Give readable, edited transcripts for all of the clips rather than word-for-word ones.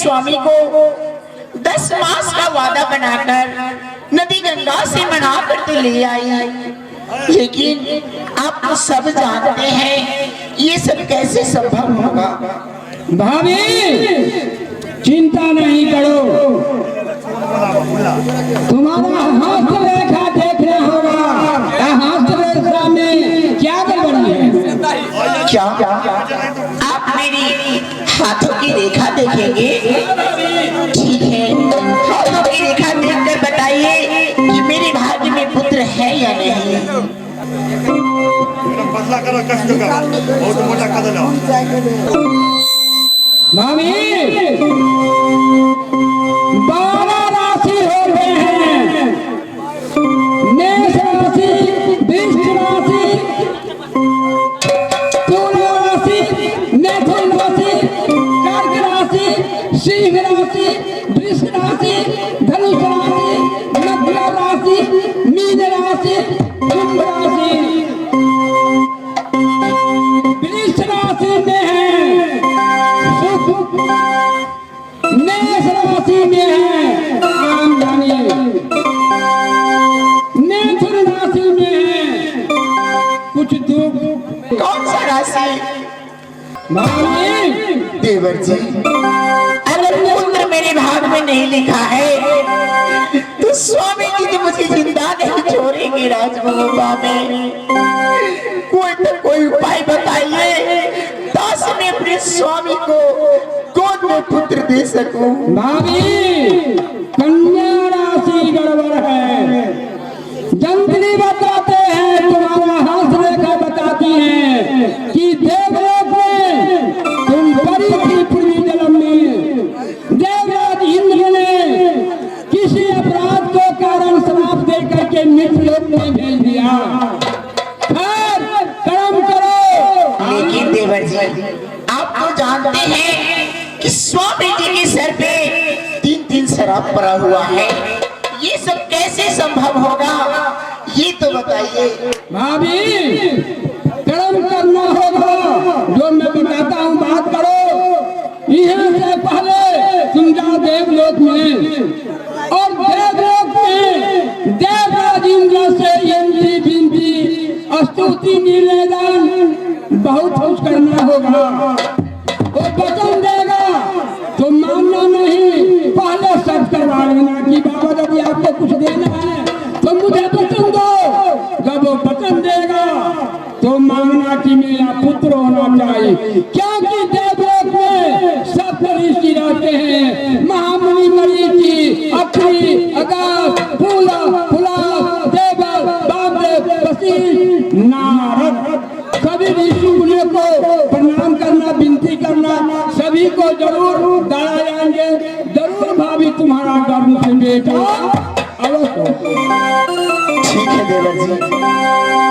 स्वामी को 10 मास का वादा बनाकर नदी गंगा से मना कर तो ले आई, लेकिन आप तो सब जानते हैं ये सब कैसे संभव होगा। भाभी चिंता नहीं करो, तुम्हारा हस्तरेखा देखना होगा। हस्तरेखा में क्या गड़बड़ी है? क्या आप मेरी हाथों की रेखा देखेंगे? ठीक है, हाथों की रेखा देखकर बताइए कि मेरे भाग्य में पुत्र है या नहीं। बदला करो, कष्ट करो, बहुत मोटा कदम लो। मामी 12 राशि हो गए हैं, मेष राशि, वृष राशि, तुला राशि, मिथुन राशि, कर्क राशि, सिंह राशि, वृष राशि, धनुष राशि, मकर राशि, मीन राशि, कुंभ राशि। वृष राशि में है, मेष राशि में है आम जानिए, मिथुन राशि में है कुछ दुख। कौन सा राशि? मामी देवर जी, अगर पुत्र मेरे भाग में नहीं लिखा है तो स्वामी जी तो मुझे जिंदा नहीं छोड़ेंगे राजमहल में। कोई उपाय बताइए ताकि मैं अपने स्वामी को गोद में पुत्र दे सकूं। मामी कन्या राशि गड़बड़ है, जंगली बताते हैं, तुम्हारा हस्तरेखा बताती है कि देवलोक में तुम परी थी पूर्वी जन्म में। देवराज इंद्र ने किसी अपराध को कारण श्राप दे करके मृत्युलोक में भेज दिया। खैर कर्म करो। लेकिन देवर जी, आप तो जानते हैं कि स्वामी जी के सर पे 3 शराब पड़ा हुआ है, ये सब कैसे संभव होगा ये तो बताइए। भाभी कर्म करना होगा, जो मैं बताता हूँ बात करो। यहाँ से पहले तुम जाओ देवलोक में, और देवलोक में देवराज इंद्र से यंती बिंती स्तुति निवेदन बहुत कुछ करना होगा। वो वचन देगा तो मानना नहीं, पहले सब करवा लेना कि बाबा यदि आपको कुछ देना है तो मुझे वचन दो। जब वो वचन देगा तो मांगना कि मेरा पुत्र होना चाहिए, क्योंकि देवलोक में सब ऋषि रहते हैं। महामुनि मरीचि, अत्रि, अगस्त्य, फूला, देवल, वामदेव, वशिष्ठ, नारद, सभी ऋषि मुनियों को प्रणाम करना, विनती करना, सभी को जरूर दया जाएंगे। जरूर भाभी तुम्हारा गर्भ से बेटा अवश्य। ठीक है देवर जी,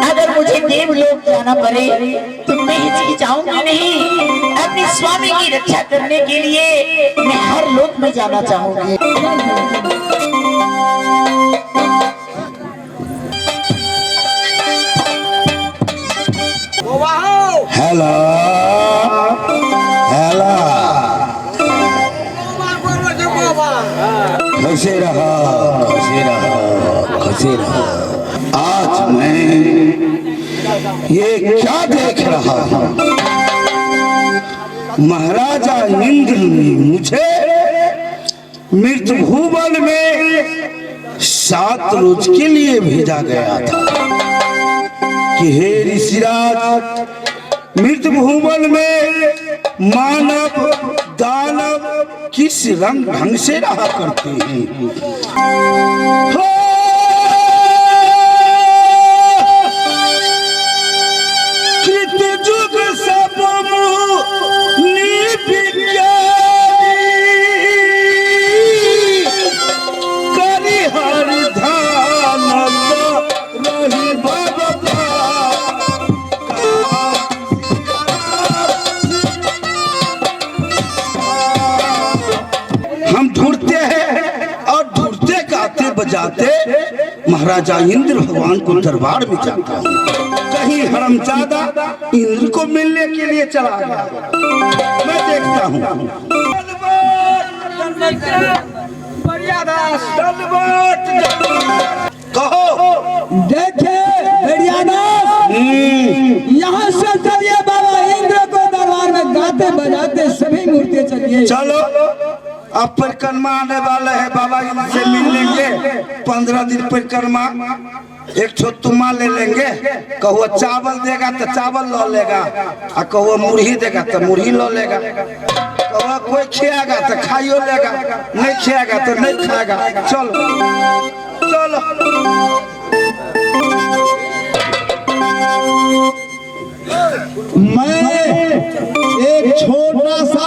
अगर मुझे देवलोक जाना पड़े तो मैं हिचकिचाऊंगी नहीं। अपने स्वामी की रक्षा करने के लिए मैं हर लोक में जाना चाहूंगी। हेलो हेलो, खुशी रहो, खुशी रहो, खुशी रहो। आज मैं ये क्या देख रहा हूँ, महाराजा इंद्र ने मुझे मृत्यु भूवन में 7 रोज के लिए भेजा गया था कि हे ऋषिराज, मृत्यु भूवन में मानव दानव किस रंग ढंग से रहा करते हैं। कृतयुग सब मुनि विज्ञानी, करि हरि ध्यान रहि भगवान। हम ढूंढते हैं और ढूंढते गाते बजाते महाराजा इंद्र भगवान को दरबार में जाता हूँ। कहीं हरमजादा इंद्र को मिलने के लिए चला गया, मैं देखता हूँ। कहो। देखे भेड़ियादास, यहाँ से चलिए बाबा इंद्र को दरबार में गाते बजाते सभी मूर्तियां चलिए। चलो, अब परिक्रमा आने वाले है, बाबा इनसे मिल लेंगे। 15 दिन परिक्रमा, एक छोटुमा ले लेंगे। कहो चावल देगा तो चावल लो लेगा, और कहो मुरही देगा तो मुरही लो लेगा। कहो कोई खियागा तो खाइयो लेगा, नहीं खियागा तो नहीं खाएगा। चलो चलो। मैं एक छोटा सा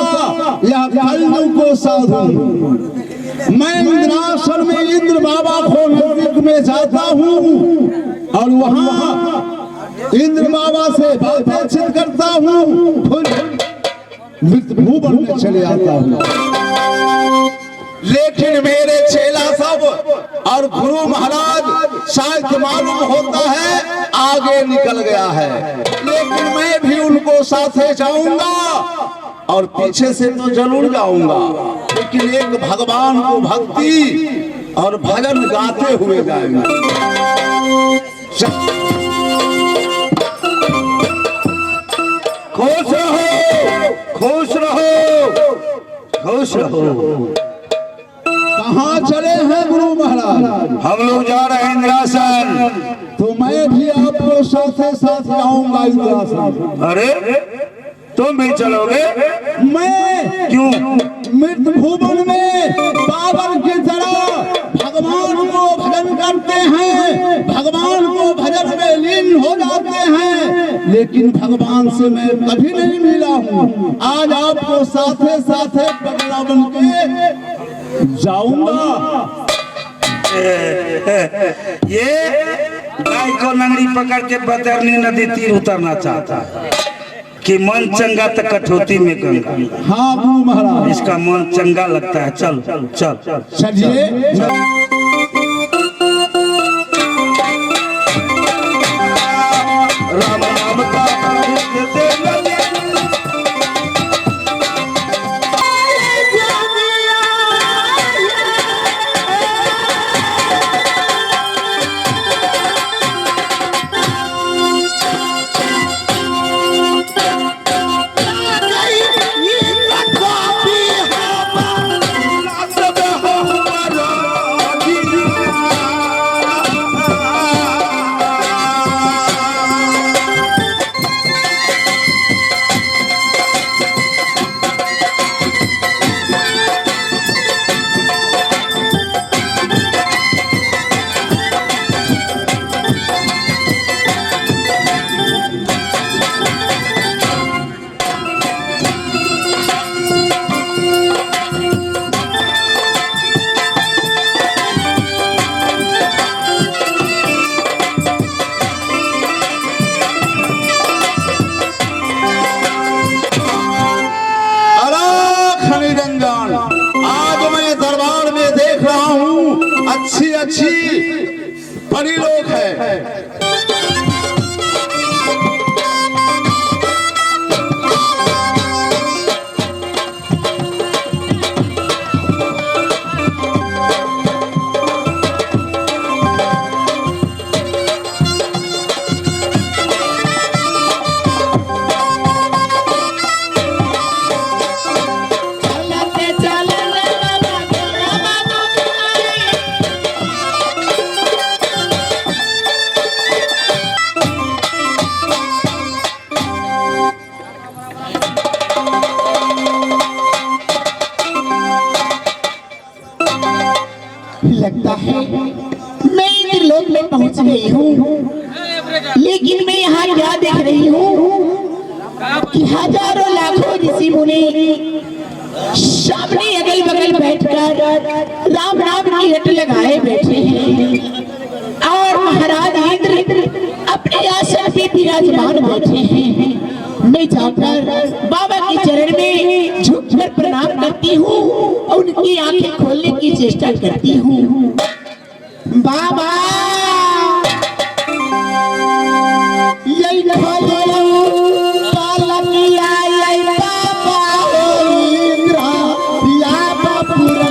यह कल्लू को साधु, मैं इंद्रासन में इंद्र बाबा को नजदीक में जाता हूँ और वहाँ इंद्र बाबा से बातचीत करता हूँ, फिर मृत भूवन में चले आता हूँ। लेकिन मेरे चेला सब और गुरु महाराज शायद मालूम होता है आगे निकल गया है, लेकिन मैं भी उनको साथे जाऊंगा और पीछे से तो जरूर जाऊंगा, लेकिन एक भगवान को भक्ति और भजन गाते हुए जाएंगे। खुश रहो, खुश रहो, खुश रहो। कहाँ चले हैं गुरु महाराज? हम लोग जा रहे हैं इंद्रासन। तो मैं भी आपको साथे साथ जाऊंगा इंद्रासन। अरे तुम भी चलोगे? मैं क्यों? मृत भुवन में पावन की तरह भगवान को भजन करते हैं, भगवान को भजन में लीन हो जाते हैं, लेकिन भगवान से मैं कभी नहीं मिला हूँ। आज आपको साथे साथे पगला बन के जाऊंगा। ये गाय को नंगड़ी पकड़ के बैतरनी नदी तीर उतरना चाहता है कि मन चंगा तो कठौती में गंगा। हाँ गुरु महाराज, इसका मन चंगा लगता है। चल चल चलिए। राम नाम का अच्छी अच्छी बड़ी लोग है। लगता है मैं इंद्रलोक में पहुंच गई हूँ, लेकिन मैं यहाँ क्या देख रही हूँ कि हजारों लाखों ऋषि मुनि सामने अगल बगल बैठकर राम राम की रट लगाए बैठे हैं और महाराज इंद्र अपने आसन पे विराजमान बैठे हैं। मैं जाकर बाबा के चरण में झुककर प्रणाम करती हूँ और उनकी आंखें खोलने की चेष्टा करती हूँ। बाबा यही खोलो पालकिया, यही बाबा हो इंद्र या बापुरा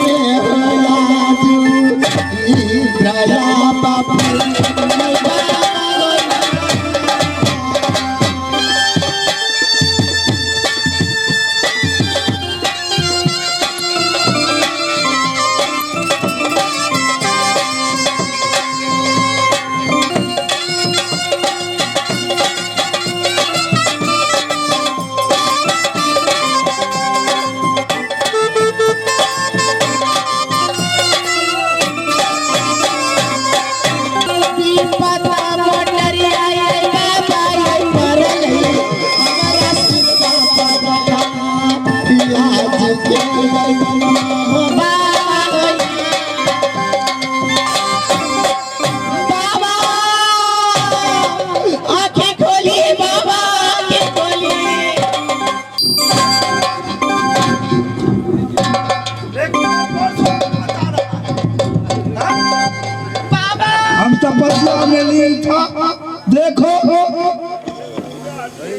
देखो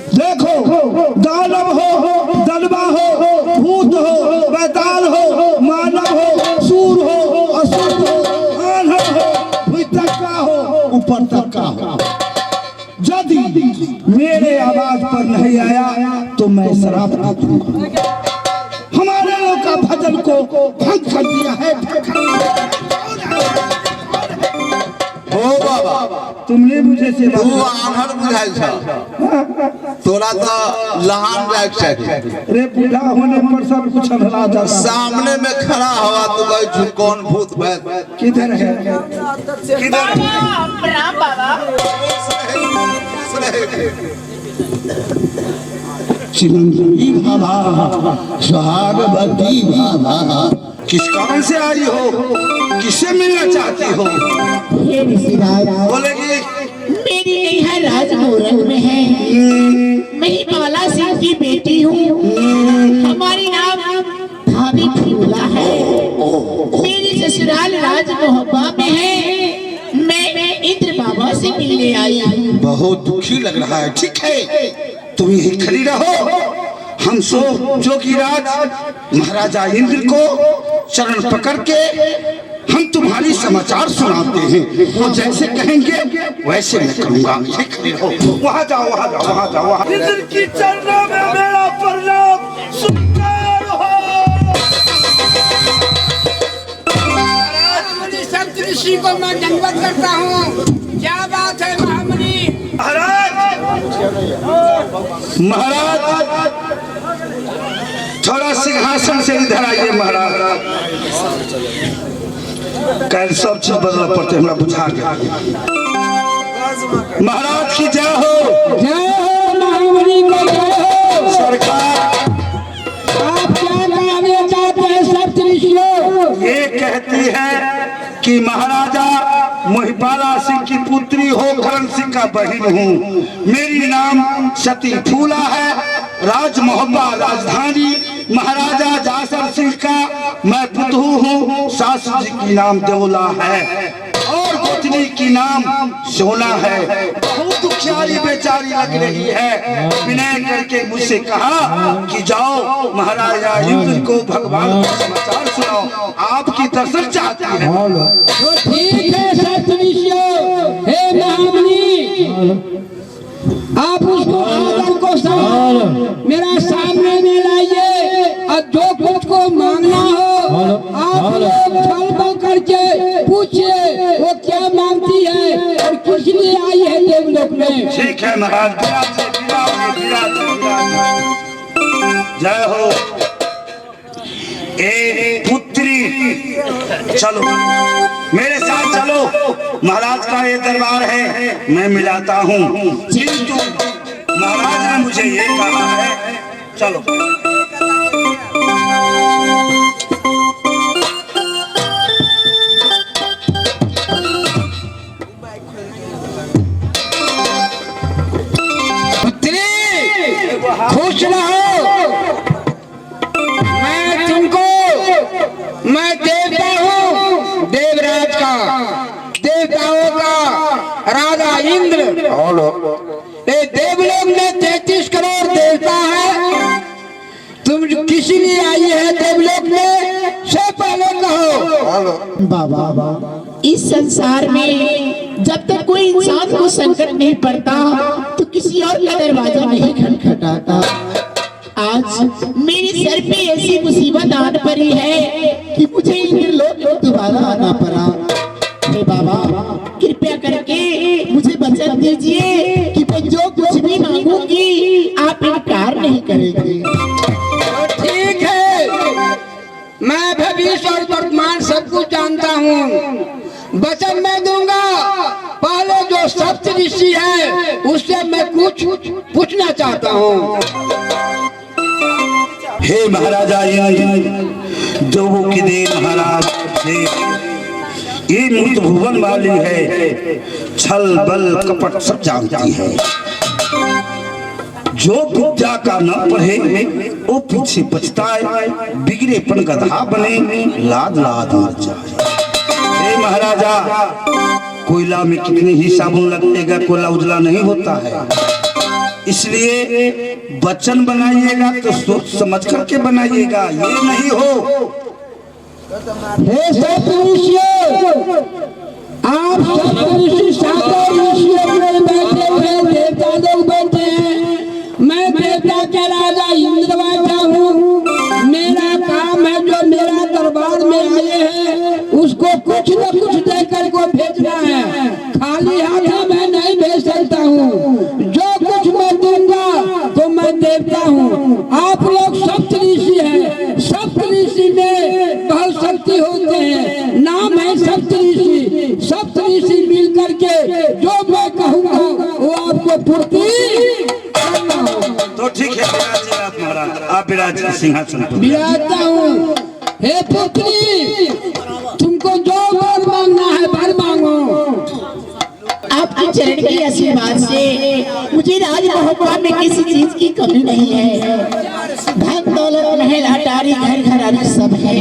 देखो, दानव हो, दलवा हो, भूत हो, बैताल हो, मानव हो, सूर हो, असुर हो, आन्हर हो, भीतर का हो, ऊपर तक का हो, यदि मेरे आवाज पर नहीं आया तो मैं श्राप दे दूंगा। हमारे लोग का भजन को भंग कर दिया है। ओ बाबा तुमने मुझे से तू आन्हर बुझाई छ, तोरा तो लहान जाए चाहिए। अरे बूढ़ा होने पर सब कुछ अंधला जाता। सामने में खड़ा हवा तो भाई कौन भूत बैठ किधर है? किधर? प्रणाम बाबा। चिरंजीवी बाबा, सुहागवती बाबा, किस कारण से आई हो? किससे मिलना चाहती हो? हे ऋषिराज, बोलेगी मेरी नैहर राजमोरन में है। मैं बाला सिंह की बेटी हूँ। हमारी नाम भाभी फूला है। मेरी ससुराल राजमोहब्बा में है। मैं इंद्र बाबा से मिलने आई हूँ। बहुत दुखी लग रहा है। ठीक है, तुम यही खड़ी रहो। हम सो जोगीराज महाराजा इंद्र को चरण पकड़ के हम तुम्हारी समाचार सुनाते हैं। वो जैसे कहेंगे वैसे मैं करूंगा। यही खड़ी रहो। वहाँ जाओ, वहाँ जाओ, वहाँ जाओ, वहाँ। इंद्र की चरणों में मेरा प्रणाम स्वीकार हो। महाराज सप्त ऋषि को मैं दंडवत करता हूँ। क्या बात है महामुनि? महाराज थोड़ा सिंहासन से इधर आइए। महाराज कल सब चीज बदलना पड़ते हमरा बुझा गया। महाराज की जय हो। जय हो महामुनि को जय हो। सरकार आप क्या कहना चाहते हैं सप्त ऋषियों? ये कहती है कि महाराजा महिपाला सिंह की पुत्री हो, करण सिंह का बहन हूँ। मेरी नाम सती फूला है। राजमोहब्बा राजधानी महाराजा जासर सिंह का मैं पुतहू हूँ। सासू जी की नाम देवला है और गोतनी की नाम सोना है। बहुत दुखियारी बेचारी लग रही है। विनय करके मुझसे कहा कि जाओ महाराजा इंद्र को भगवान का समाचार सुनाओ, आपकी दर्शन चाहती है। तो ठीक है सप्त ऋषियों। हे महामुनि, आप उसको आदर को साथ मेरा सामने में लाइए और जो कुछ को मांगना हो आप लोग छल बल करके पूछिए वो क्या मांगती है और किस लिए आई है देवलोक में। ठीक है महाराज, जय हो। ए पुत्री, चलो मेरे साथ चलो। महाराज का ये दरबार है, मैं मिलाता हूँ। किंतु महाराज ने मुझे ये कहा है, चलो। पुत्री खुश रहो। मैं देवता हूँ, देवराज का, देवताओं का राजा इंद्र। ये देवलोक में 33 करोड़ देवता है। तुम किसी लिए आई है देवलोक में, से पहले कहो। बाबा, इस संसार में जब तक कोई इंसान को संकट नहीं पड़ता तो किसी और का दरवाजा नहीं खटखटाता। आज मेरे सर पे ऐसी मुसीबत आन पड़ी है कि मुझे इंद्रलोक में दोबारा आना पड़ा। हे बाबा, कृपया करके मुझे वचन दीजिए कि मैं जो कुछ भी मांगूंगी आप इनकार नहीं करेंगे। ठीक है, मैं भविष्य और वर्तमान सब कुछ जानता हूँ। वचन मैं दूंगा। पहले जो सप्त ऋषि है उससे मैं कुछ पूछना चाहता हूँ। हे महाराजा देवों की देव महाराज ये मुक्त भुवन वाली है, छल बल कपट सब जानती है। जो विद्या का न पढ़े वो पीछे पछताए, बिगड़ेपन गधा बने, लाद लाद मर जाए। हे महाराजा कोयला में कितनी ही साबुन लगेगा, कोयला उजला नहीं होता है। इसलिए वचन बनाइएगा तो सोच समझ करके बनाइएगा, ये नहीं हो। हे सब ऋषियों, आप सब ऋषि सागर ऋषियों में बैठे हुए देवता लोग बैठे हैं। मैं देवता के राजा इंद्र बैठा हूँ। मेरा काम है जो मेरा दरबार में आए हैं उसको कुछ न कुछ देकर को भेजना है। खाली हाथ मैं नहीं भेज सकता हूँ। जो कुछ मैं दूंगा तो मैं देवता हूँ। आप लोग सप्त ऋषि हैं। सप्त ऋषि में बहुत शक्ति होते हैं। नाम है सप्त ऋषि। सप्त ऋषि मिल करके जो मैं कहूँगा वो आपको पूर्ति करना होगा। तो ठीक है, विराजिए आप महाराज, आप विराजिए सिंहासन पर। विराजता हूँ। हे पुत्री, तुमको जो वर मांगना है वर मांगो। आपके चरण के आशीर्वाद से मुझे राजमहल में किसी चीज की कमी नहीं है। धन दौलत महल अटारी घर घराना सब है,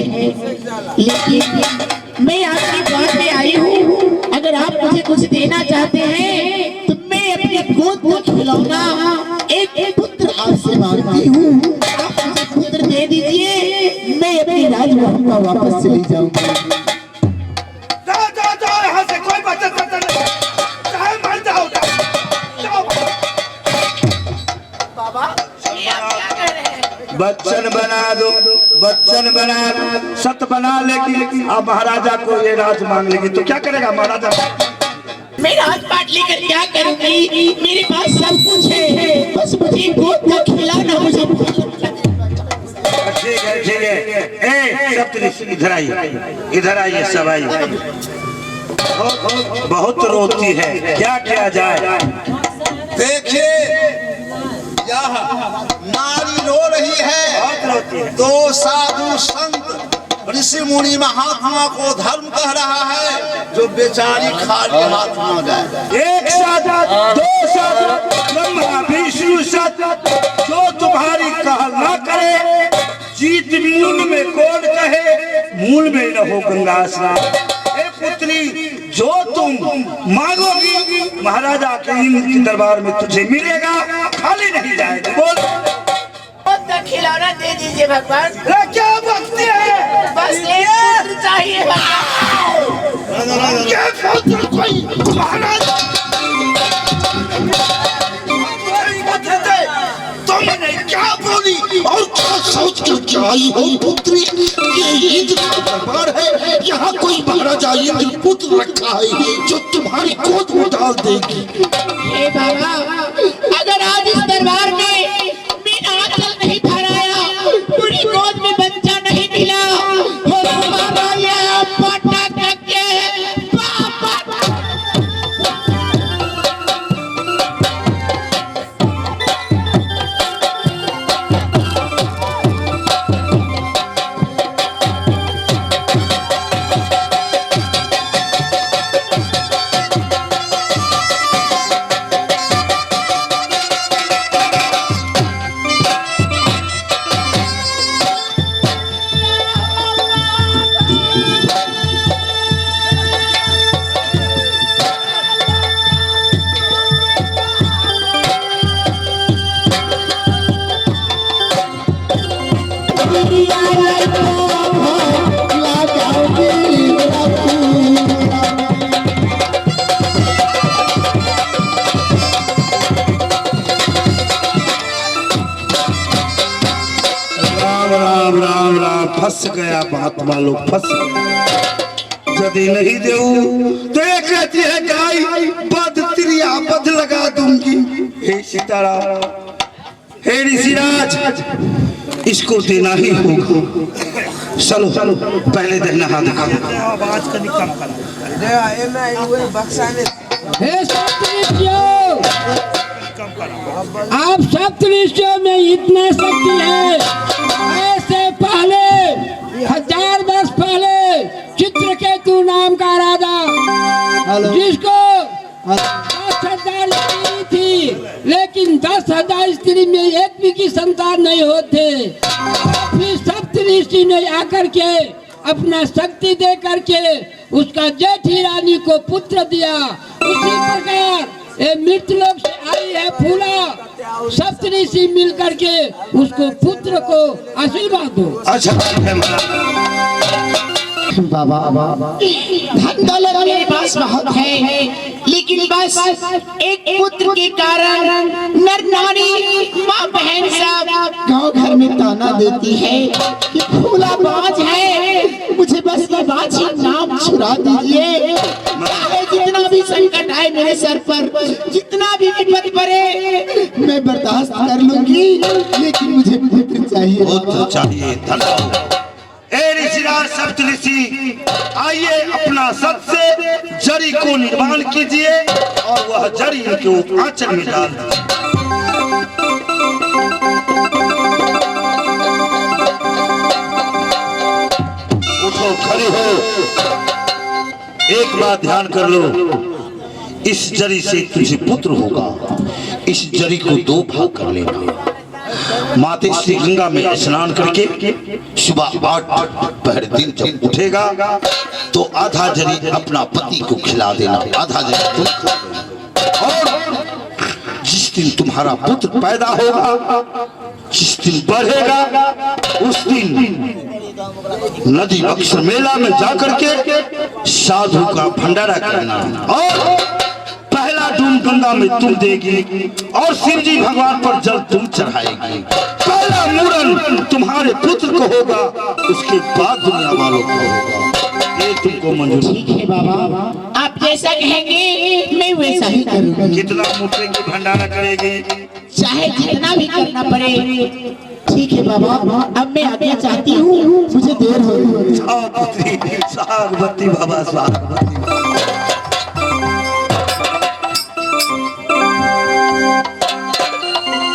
लेकिन मैं आपकी बात में आई हूँ। अगर आप मुझे कुछ देना चाहते हैं तो मैं अपनी गोद को खिलौना एक पुत्र आपसे मांगती हूँ। आप मुझे पुत्र दे दीजिए, मैं अपनी राजमहल का वापस चली जाऊंगी। जाओ यहाँ से, कोई बचत नहीं, चाहे मर जाओ। बच्चन बना दो, बच्चन बना दो, सत बना लेगी। अब महाराजा को ये राज मांग लेगी तो क्या करेगा महाराजा? मैं राजपाट लेकर क्या करूंगी? मेरे पास सब कुछ है, बस मुझे गोद में खिलाना मुझे। ठीक है ठीक है। ए सप्तऋषि इधर आइए, इधर आइए, सब आइए। बहुत रोती है, क्या किया जाए? देखिए यह नारी रो रही है। बहुत रोती है। दो साधु संत ऋषि मुनि महात्मा को धर्म कह रहा है, जो बेचारी खाली हाथ न जाए। एक साथ, दो साथ, ब्रह्मा विष्णु साथ, जो तुम्हारी कहल ना करे, जीत मूल में कौन कहे, मूल में रहो गंगा स्नान। हे पुत्री, जो तुम मांगोगी महाराजा के इंद्र के दरबार में तुझे मिलेगा, खाली नहीं जाएगा। बोल। खिलौना दे दीजिए भगवान। क्या भक्ति है? बस एक पुत्र चाहिए भगवान। क्या पुत्र कोई महाराज? तुमने क्या बोली और क्या सोच कर आई हो पुत्री? ये इंद्र का दरबार है, यहाँ कोई महाराजा इंद्र पुत्र रखा है जो तुम्हारी गोद में डाल देगी। हे बाबा, अगर आज इस दरबार में मेरा आंचल नहीं फहराया, पूरी गोद में बच्चा नहीं मिला, हो तुम्हारा ये पटक के फंस गया महात्मा लोग, फंस गया। यदि नहीं देऊ तो एक कहती है गाय बद त्रिया बद लगा दूंगी। हे सीताराम, हे ऋषिराज, इसको देना ही होगा। चलो चलो, पहले देना हाथ आवाज कभी कम कर। हे सप्तऋषियों, आप सप्तऋषियों में इतना शक्ति है। ऐसे पहले 1000 वर्ष पहले चित्रकेतु नाम का राजा, जिसको 10,000 स्त्री थी, लेकिन 10,000 स्त्री में एक भी की संतान नहीं होते। फिर सप्तऋषि ने आकर के अपना शक्ति दे करके उसका जेठी रानी को पुत्र दिया, उसी प्रकार ये मृतलोक से आई है फूला, सप्तऋषि मिल करके उसको पुत्र को आशीर्वाद दो। अच्छा ठीक है बाबा धन दौलत मेरे पास बहुत है, लेकिन बस एक पुत्र के कारण नर नारी माँ बहन सब गांव घर में ताना देती है कि फूला बाज है, मुझे बस ये बाजी नाम छुड़ा दीजिए। चाहे जितना भी संकट आए मेरे सर पर, जितना भी विपद पड़े मैं बर्दाश्त कर लूंगी, लेकिन मुझे पुत्र चाहिए। पुत्र चाहिए, धन ऋषिराज सप्तऋषि आइए अपना सत से जड़ी को निर्माण कीजिए और वह जड़ी इनके आंचल में डाल दीजिए। उठो, खड़े हो, एक बात ध्यान कर लो, इस जड़ी से तुझे पुत्र होगा। इस जड़ी को दो भाग कर लेना। माते श्री गंगा में स्नान करके सुबह 8 पहर दिन जब उठेगा तो आधा जरी अपना पति को खिला देना, आधा जरी तुम खा देना। और जिस दिन तुम्हारा पुत्र पैदा होगा, जिस दिन बढ़ेगा, उस दिन नदी अक्सर मेला में जाकर के साधु का भंडारा करना और पहला डूब गंगा में तुम देगी और शिव जी भगवान पर जल तुम चढ़ाएगी। पहला मुरन तुम्हारे पुत्र को होगा, उसके बाद दुनिया वालों को होगा। ये तुमको मंजूर? ठीक है बाबा, आप जैसा कहेंगे मैं वैसा ही करूंगा। कितना मुठे की भंडारा करेगी? चाहे जितना भी करना पड़े। ठीक है बाबा, अब मैं आगे चाहती हूँ, मुझे देर हो रही है। साग बत्ती बाबा, साग बत्ती।